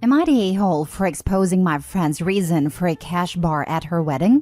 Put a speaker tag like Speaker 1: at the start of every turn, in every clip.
Speaker 1: Am I the a-hole for exposing my friend's reason for a cash bar at her wedding?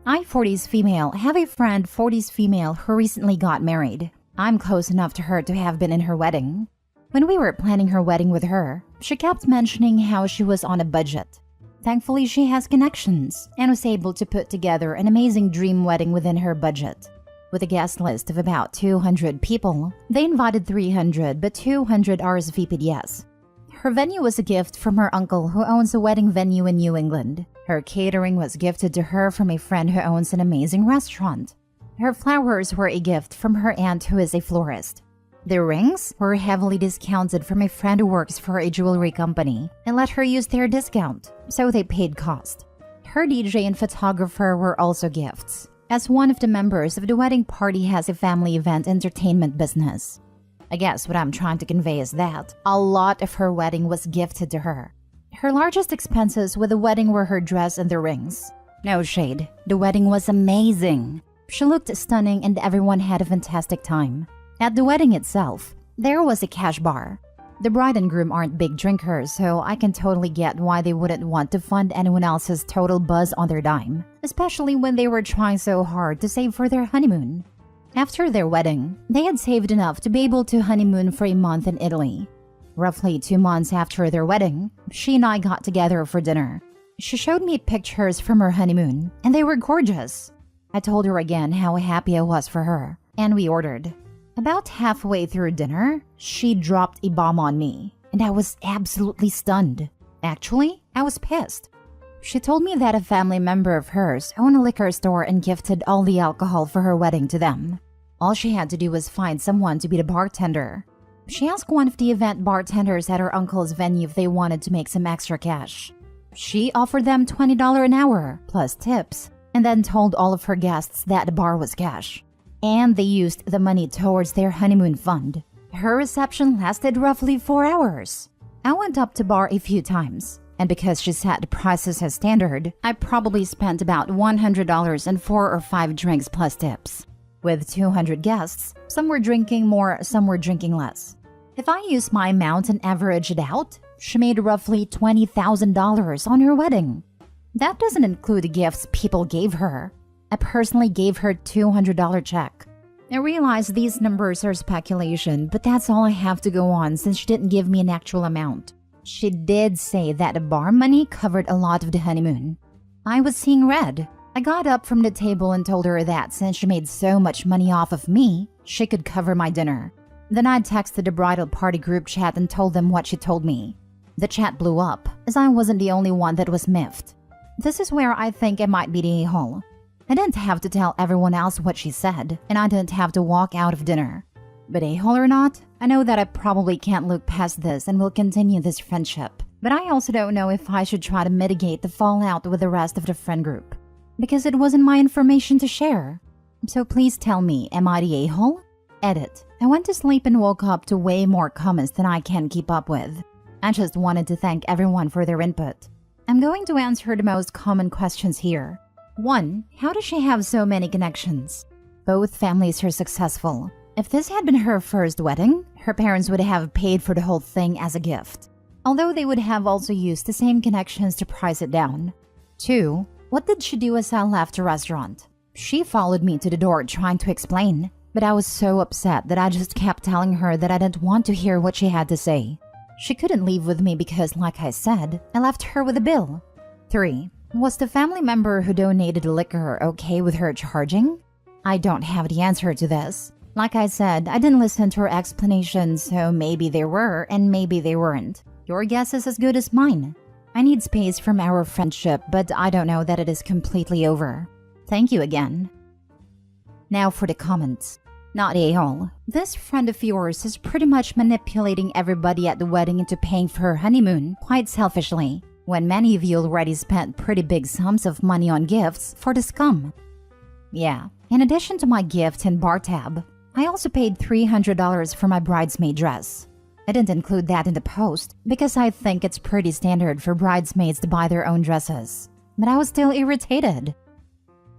Speaker 1: I, 40s female, have a friend, 40s female, who recently got married. I'm close enough to her to have been in her wedding. When we were planning her wedding with her, she kept mentioning how she was on a budget. Thankfully, she has connections and was able to put together an amazing dream wedding within her budget. With a guest list of about 200 people, they invited 300, but 200 RSVP'd yes. Her venue was a gift from her uncle who owns a wedding venue in New England. Her catering was gifted to her from a friend who owns an amazing restaurant. Her flowers were a gift from her aunt who is a florist. The rings were heavily discounted from a friend who works for a jewelry company and let her use their discount, so they paid cost. Her DJ and photographer were also gifts, as one of the members of the wedding party has a family event entertainment business. I guess what I'm trying to convey is that a lot of her wedding was gifted to her. Her largest expenses with the wedding were her dress and the rings. No shade, the wedding was amazing. She looked stunning and everyone had a fantastic time. At the wedding itself, there was a cash bar. The bride and groom aren't big drinkers, so I can totally get why they wouldn't want to fund anyone else's total buzz on their dime, especially when they were trying so hard to save for their honeymoon. After their wedding, they had saved enough to be able to honeymoon for a month in Italy. Roughly 2 months after their wedding, she and I got together for dinner. She showed me pictures from her honeymoon, and they were gorgeous. I told her again how happy I was for her, and we ordered. About halfway through dinner, she dropped a bomb on me, and I was absolutely stunned. Actually, I was pissed. She told me that a family member of hers owned a liquor store and gifted all the alcohol for her wedding to them. All she had to do was find someone to be the bartender. She asked one of the event bartenders at her uncle's venue if they wanted to make some extra cash. She offered them $20 an hour, plus tips, and then told all of her guests that the bar was cash. And they used the money towards their honeymoon fund. Her reception lasted roughly 4 hours. I went up to bar a few times, and because she set the prices as standard, I probably spent about $100 on 4 or 5 drinks plus tips. With 200 guests, some were drinking more, some were drinking less. If I use my amount and average it out, she made roughly $20,000 on her wedding. That doesn't include the gifts people gave her. I personally gave her a $200 check. I realize these numbers are speculation, but that's all I have to go on since she didn't give me an actual amount. She did say that the bar money covered a lot of the honeymoon. I was seeing red. I got up from the table and told her that since she made so much money off of me, she could cover my dinner. Then I texted the bridal party group chat and told them what she told me. The chat blew up, as I wasn't the only one that was miffed. This is where I think I might be the a-hole. I didn't have to tell everyone else what she said, and I didn't have to walk out of dinner. But a-hole or not, I know that I probably can't look past this and will continue this friendship. But I also don't know if I should try to mitigate the fallout with the rest of the friend group, because it wasn't my information to share. So please tell me, am I the a-hole? Edit. I went to sleep and woke up to way more comments than I can keep up with. I just wanted to thank everyone for their input. I'm going to answer the most common questions here. 1. How does she have so many connections? Both families are successful. If this had been her first wedding, her parents would have paid for the whole thing as a gift, although they would have also used the same connections to price it down. 2. What did she do as I left the restaurant? She followed me to the door trying to explain, but I was so upset that I just kept telling her that I didn't want to hear what she had to say. She couldn't leave with me because, like I said, I left her with a bill. 3. Was the family member who donated the liquor okay with her charging? I don't have the answer to this. Like I said, I didn't listen to her explanation, so maybe they were and maybe they weren't. Your guess is as good as mine. I need space from our friendship, but I don't know that it is completely over. Thank you again. Now for the comments. Not a-hole. This friend of yours is pretty much manipulating everybody at the wedding into paying for her honeymoon quite selfishly, when many of you already spent pretty big sums of money on gifts for the scum. Yeah, in addition to my gift and bar tab, I also paid $300 for my bridesmaid dress. I didn't include that in the post because I think it's pretty standard for bridesmaids to buy their own dresses, but I was still irritated.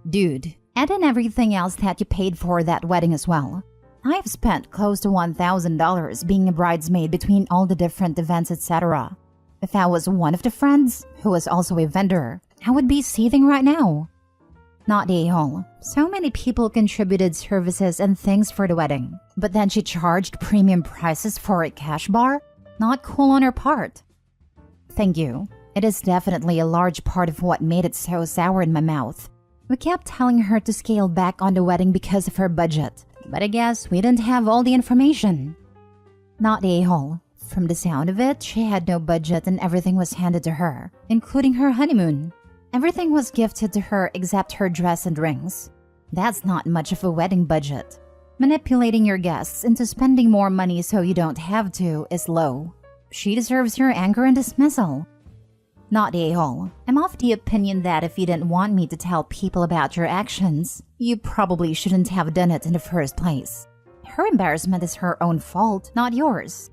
Speaker 1: Dude, add in everything else that you paid for that wedding as well. I've spent close to $1,000 being a bridesmaid between all the different events, etc. If I was one of the friends, who was also a vendor, I would be seething right now. Not the a-hole. So many people contributed services and things for the wedding, but then she charged premium prices for a cash bar? Not cool on her part. Thank you. It is definitely a large part of what made it so sour in my mouth. We kept telling her to scale back on the wedding because of her budget, but I guess we didn't have all the information. Not the a-hole. From the sound of it, she had no budget and everything was handed to her, including her honeymoon. Everything was gifted to her except her dress and rings. That's not much of a wedding budget. Manipulating your guests into spending more money so you don't have to is low. She deserves your anger and dismissal. Not the a-hole. I'm of the opinion that if you didn't want me to tell people about your actions, you probably shouldn't have done it in the first place. Her embarrassment is her own fault, not yours.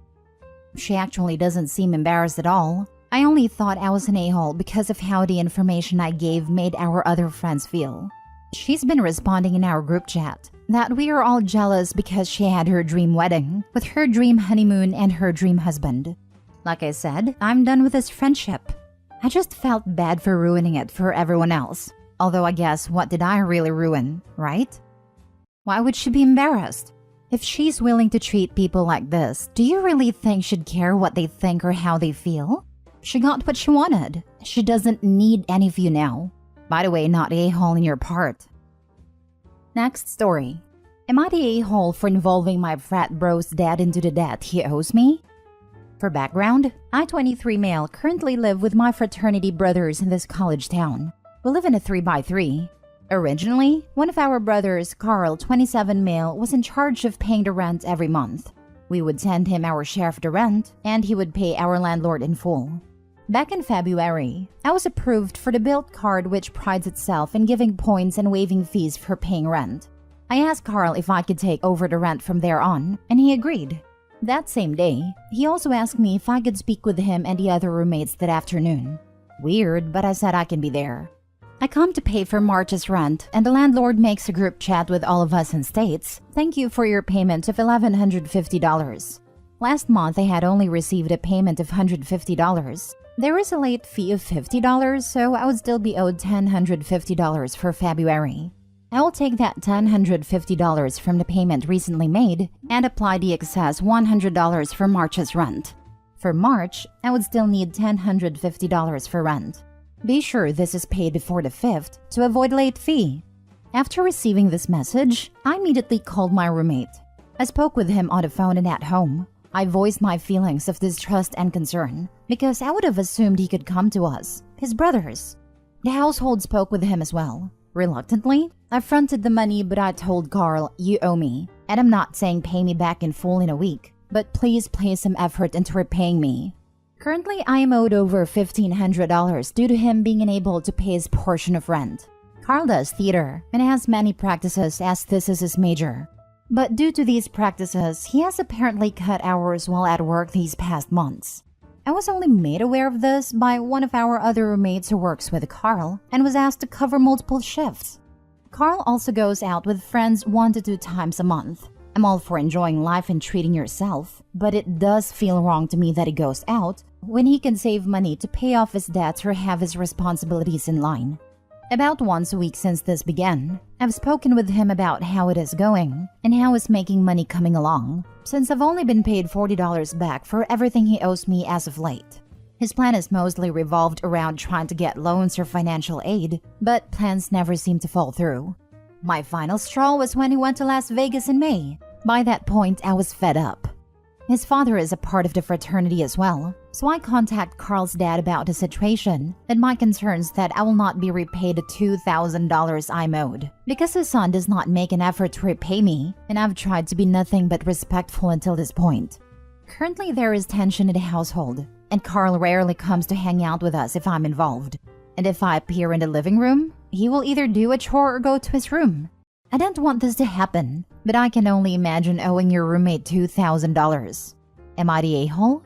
Speaker 1: She actually doesn't seem embarrassed at all. I only thought I was an a-hole because of how the information I gave made our other friends feel. She's been responding in our group chat that we are all jealous because she had her dream wedding with her dream honeymoon and her dream husband. Like I said, I'm done with this friendship. I just felt bad for ruining it for everyone else. Although I guess what did I really ruin, right? Why would she be embarrassed? If she's willing to treat people like this, do you really think she'd care what they think or how they feel? She got what she wanted. She doesn't need any of you now. By the way, not the a-hole in your part. Next story. Am I the a-hole for involving my frat bro's dad into the debt he owes me? For background, I, 23 male, currently live with my fraternity brothers in this college town. We live in a 3x3. Originally, one of our brothers, Carl, 27 male, was in charge of paying the rent every month. We would send him our share of the rent, and he would pay our landlord in full. Back in February, I was approved for the Built card, which prides itself in giving points and waiving fees for paying rent. I asked Carl if I could take over the rent from there on, and he agreed. That same day, he also asked me if I could speak with him and the other roommates that afternoon. Weird, but I said I can be there. I come to pay for March's rent, and the landlord makes a group chat with all of us and states, "Thank you for your payment of $1,150. Last month, I had only received a payment of $150. There is a late fee of $50, so I would still be owed $1,050 for February. I will take that $1,050 from the payment recently made and apply the excess $100 for March's rent. For March, I would still need $1,050 for rent. Be sure this is paid before the 5th to avoid late fee." After receiving this message, I immediately called my roommate. I spoke with him on the phone and at home. I voiced my feelings of distrust and concern because I would have assumed he could come to us, his brothers. The household spoke with him as well. Reluctantly, I fronted the money, but I told Carl, "You owe me, and I'm not saying pay me back in full in a week, but please place some effort into repaying me." Currently, I am owed over $1,500 due to him being unable to pay his portion of rent. Carl does theater and has many practices as this is his major. But due to these practices, he has apparently cut hours while at work these past months. I was only made aware of this by one of our other roommates who works with Carl and was asked to cover multiple shifts. Carl also goes out with friends 1 to 2 times a month. I'm all for enjoying life and treating yourself, but it does feel wrong to me that he goes out when he can save money to pay off his debts or have his responsibilities in line. About once a week since this began, I've spoken with him about how it is going and how he's making money coming along, since I've only been paid $40 back for everything he owes me as of late. His plan is mostly revolved around trying to get loans or financial aid, but plans never seem to fall through. My final straw was when he went to Las Vegas in May. By that point, I was fed up. His father is a part of the fraternity as well, so I contact Carl's dad about the situation and my concerns that I will not be repaid the $2,000 I'm owed because his son does not make an effort to repay me, and I've tried to be nothing but respectful until this point. Currently, there is tension in the household, and Carl rarely comes to hang out with us if I'm involved. And if I appear in the living room, he will either do a chore or go to his room. I don't want this to happen, but I can only imagine owing your roommate $2,000. Am I the a-hole?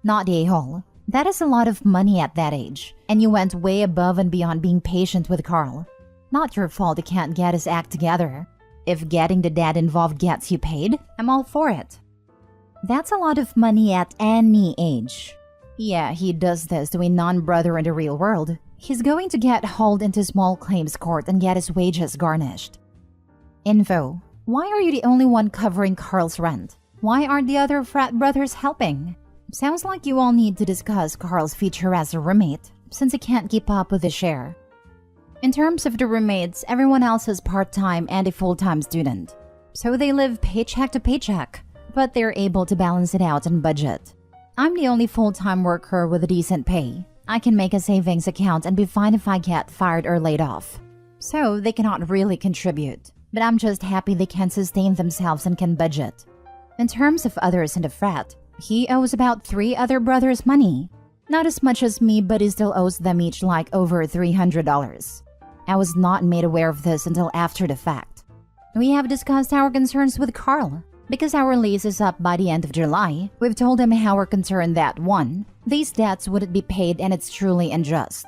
Speaker 1: Not the a-hole. That is a lot of money at that age, and you went way above and beyond being patient with Carl. Not your fault he can't get his act together. If getting the dad involved gets you paid, I'm all for it. That's a lot of money at any age. Yeah, he does this to a non-brother in the real world. He's going to get hauled into small claims court and get his wages garnished. Info. Why are you the only one covering Carl's rent? Why aren't the other frat brothers helping? Sounds like you all need to discuss Carl's future as a roommate, since he can't keep up with the share. In terms of the roommates, everyone else is part-time and a full-time student. So they live paycheck to paycheck, but they're able to balance it out and budget. I'm the only full-time worker with a decent pay. I can make a savings account and be fine if I get fired or laid off. So they cannot really contribute, but I'm just happy they can sustain themselves and can budget. In terms of others in the frat, he owes about 3 other brothers money. Not as much as me, but he still owes them each like over $300. I was not made aware of this until after the fact. We have discussed our concerns with Carl. Because our lease is up by the end of July, we've told him how we're concerned that 1. These debts wouldn't be paid and it's truly unjust.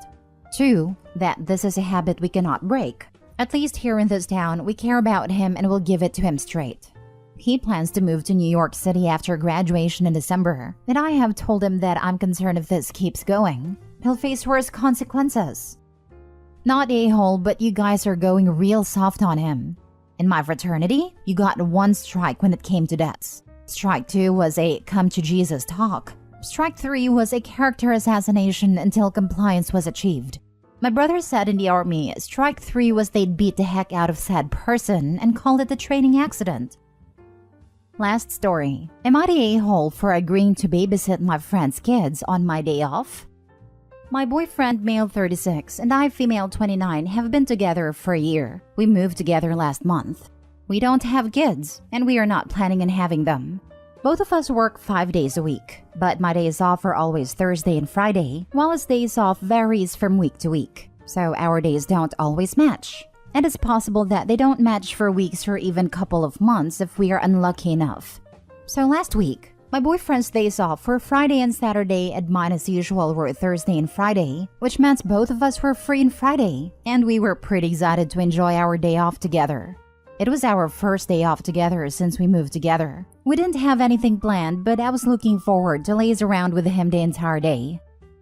Speaker 1: 2. That this is a habit we cannot break. At least here in this town, we care about him and will give it to him straight. He plans to move to New York City after graduation in December, and I have told him that I'm concerned if this keeps going, he'll face worse consequences. Not a-hole, but you guys are going real soft on him. In my fraternity, you got 1 strike when it came to debts. Strike 2 was a come to Jesus talk. Strike 3 was a character assassination until compliance was achieved. My brother said in the army, strike 3 was they'd beat the heck out of said person and call it a training accident. Last story. Am I the a-hole for agreeing to babysit my friend's kids on my day off? My boyfriend, male 36, and I, female 29, have been together for a year. We moved together last month. We don't have kids, and we are not planning on having them. Both of us work 5 days a week, but my days off are always Thursday and Friday, while his days off varies from week to week, so our days don't always match. And it's possible that they don't match for weeks or even couple of months if we are unlucky enough. So last week, my boyfriend's days off were Friday and Saturday, and mine as usual were Thursday and Friday, which meant both of us were free on Friday, and we were pretty excited to enjoy our day off together. It was our first day off together since we moved together. We didn't have anything planned, but I was looking forward to laze around with him the entire day.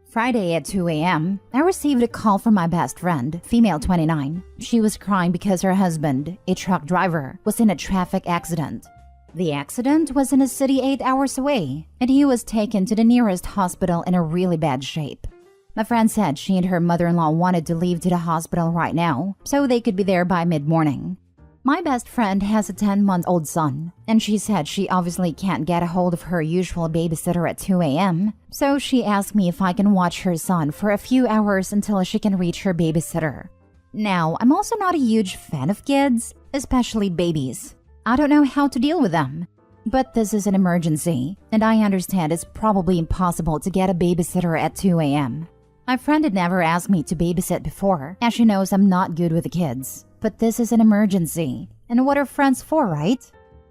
Speaker 1: Friday at 2 a.m., I received a call from my best friend, female 29. She was crying because her husband, a truck driver, was in a traffic accident. The accident was in a city 8 hours away, and he was taken to the nearest hospital in a really bad shape. My friend said she and her mother-in-law wanted to leave to the hospital right now, so they could be there by mid-morning. My best friend has a 10-month-old son, and she said she obviously can't get a hold of her usual babysitter at 2 a.m., so she asked me if I can watch her son for a few hours until she can reach her babysitter. Now, I'm also not a huge fan of kids, especially babies. I don't know how to deal with them. But this is an emergency, and I understand it's probably impossible to get a babysitter at 2 a.m. My friend had never asked me to babysit before, as she knows I'm not good with the kids. But this is an emergency, and what are friends for, right?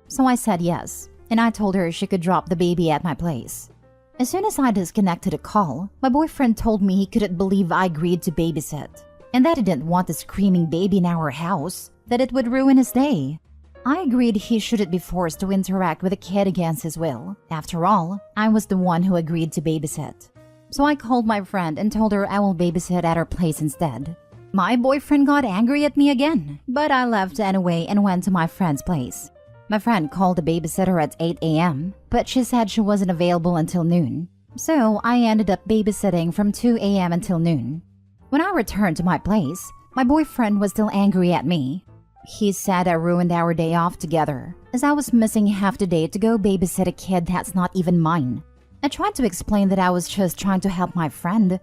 Speaker 1: So I said yes, and I told her she could drop the baby at my place. As soon as I disconnected the call, my boyfriend told me he couldn't believe I agreed to babysit, and that he didn't want a screaming baby in our house, that it would ruin his day. I agreed he shouldn't be forced to interact with a kid against his will. After all, I was the one who agreed to babysit. So I called my friend and told her I will babysit at her place instead. My boyfriend got angry at me again, but I left anyway and went to my friend's place. My friend called the babysitter at 8 a.m., but she said she wasn't available until noon. So I ended up babysitting from 2 a.m. until noon. When I returned to my place, my boyfriend was still angry at me. He said I ruined our day off together, as I was missing half the day to go babysit a kid that's not even mine. I tried to explain that I was just trying to help my friend.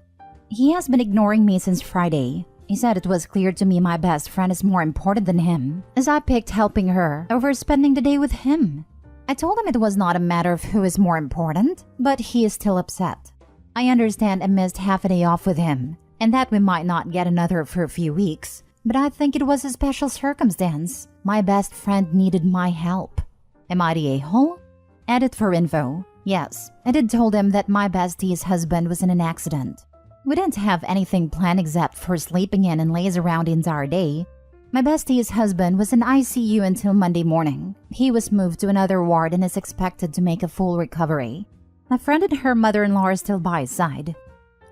Speaker 1: He has been ignoring me since Friday. He said it was clear to me my best friend is more important than him, as I picked helping her over spending the day with him. I told him it was not a matter of who is more important, but he is still upset. I understand I missed half a day off with him, and that we might not get another for a few weeks. But I think it was a special circumstance. My best friend needed my help. Am I the a-hole? Edit for info. Yes, I did told him that my bestie's husband was in an accident. We didn't have anything planned except for sleeping in and laze around the entire day. My bestie's husband was in ICU until Monday morning. He was moved to another ward and is expected to make a full recovery. My friend and her mother-in-law are still by his side.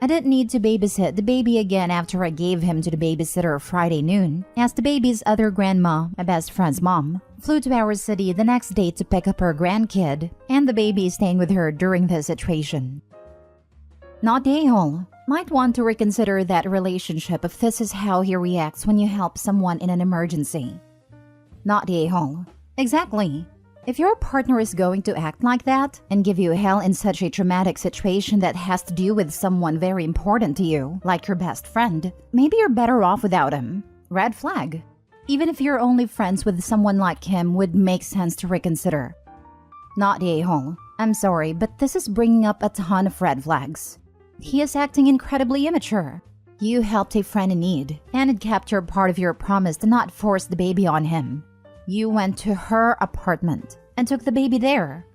Speaker 1: I didn't need to babysit the baby again after I gave him to the babysitter Friday noon, as the baby's other grandma, my best friend's mom, flew to our city the next day to pick up her grandkid, and the baby is staying with her during the situation. Not the a-hole. Might want to reconsider that relationship if this is how he reacts when you help someone in an emergency. Not the a-hole. Exactly. If your partner is going to act like that and give you hell in such a traumatic situation that has to do with someone very important to you, like your best friend, maybe you're better off without him. Red flag. Even if you're only friends with someone like him, would make sense to reconsider. Not the a-hole. I'm sorry, but this is bringing up a ton of red flags. He is acting incredibly immature. You helped a friend in need, and it kept your part of your promise to not force the baby on him. You went to her apartment and took the baby there.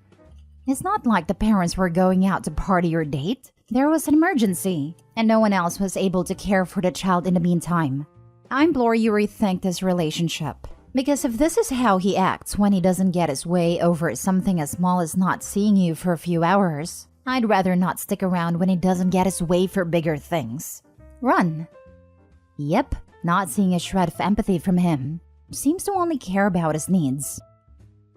Speaker 1: It's not like the parents were going out to party or date. There was an emergency, and no one else was able to care for the child in the meantime. I implore you rethink this relationship. Because if this is how he acts when he doesn't get his way over something as small as not seeing you for a few hours, I'd rather not stick around when he doesn't get his way for bigger things. Run. Yep, not seeing a shred of empathy from him. Seems to only care about his needs.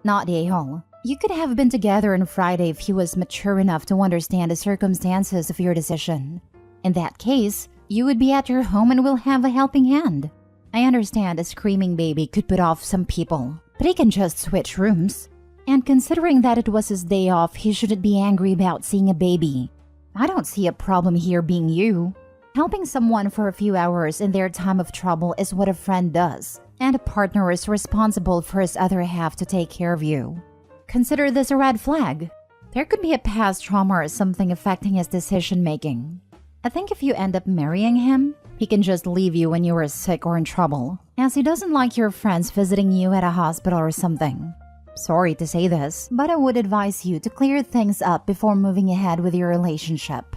Speaker 1: Not the a-hole. You could have been together on Friday if he was mature enough to understand the circumstances of your decision. In that case, you would be at your home and will have a helping hand. I understand a screaming baby could put off some people, but he can just switch rooms. And considering that it was his day off, he shouldn't be angry about seeing a baby. I don't see a problem here being you. Helping someone for a few hours in their time of trouble is what a friend does, and a partner is responsible for his other half to take care of you. Consider this a red flag. There could be a past trauma or something affecting his decision-making. I think if you end up marrying him, he can just leave you when you are sick or in trouble, as he doesn't like your friends visiting you at a hospital or something. Sorry to say this, but I would advise you to clear things up before moving ahead with your relationship.